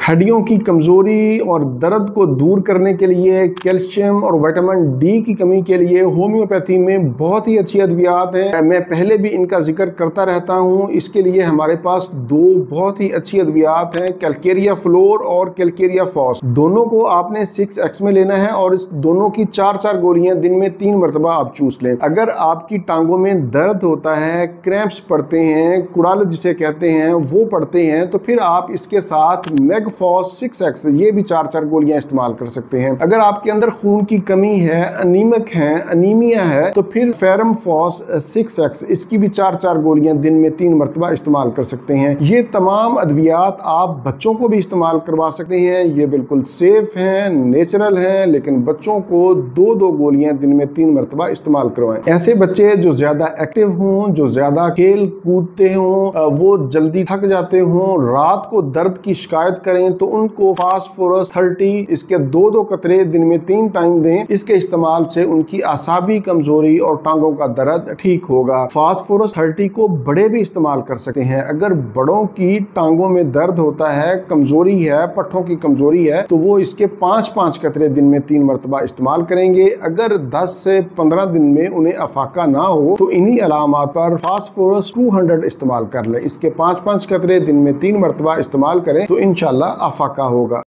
हड्डियों की कमजोरी और दर्द को दूर करने के लिए, कैल्शियम और विटामिन डी की कमी के लिए होम्योपैथी में बहुत ही अच्छी अद्वियात है। मैं पहले भी इनका जिक्र करता रहता हूं। इसके लिए हमारे पास दो बहुत ही अच्छी अद्वियात हैं, कैलकेरिया फ्लोर और कैलकेरिया फॉस। दोनों को आपने 6x में लेना है और इस दोनों की 4-4 गोलियां दिन में 3 मरतबा आप चूस लें। अगर आपकी टांगों में दर्द होता है, क्रैम्प्स पड़ते हैं, कुड़ाल जिसे कहते हैं वो पड़ते हैं, तो फिर आप इसके साथ मेगफॉस 6x ये भी 4-4 गोलियां इस्तेमाल कर सकते हैं। अगर आपके अंदर खून की कमी है, अनीमिक है, अनीमिया है, तो फिर फेरम फॉस 6x इसकी भी 4-4 गोलियां दिन में 3 मरतबा इस्तेमाल कर सकते हैं। ये तमाम अद्वियात आप बच्चों को भी इस्तेमाल करवा सकते हैं। ये बिल्कुल सेफ हैं, नेचुरल हैं, लेकिन बच्चों को 2-2 गोलियां दिन में 3 मरतबा इस्तेमाल करवाएं। ऐसे बच्चे जो ज्यादा एक्टिव हों, जो ज्यादा खेल कूदते हों, वो जल्दी थक जाते हों, रात को दर्द की शिकायत करें, तो उनको फास्फोरस 30 इसके 2-2 कतरे दिन में 3 टाइम दें। इसके इस्तेमाल से उनकी आसाबी कमजोरी और टांगों का दर्द ठीक होगा। फास्फोरस 30 को बड़े भी इस्तेमाल कर सकते हैं। अगर बड़ों की टांगों में दर्द होता है, कमजोरी है, पट्ठों की कमजोरी है, तो वो इसके 5-5 कतरे दिन में 3 मरतबा इस्तेमाल करेंगे। अगर 10 से 15 दिन में उन्हें अफाका ना हो, तो इन्हीं अलामात पर फास्फोरस 200 इस्तेमाल कर ले। इसके 5-5 कतरे दिन में 3 मरतबा इस्तेमाल करें तो इंशाल्लाह अफाका होगा।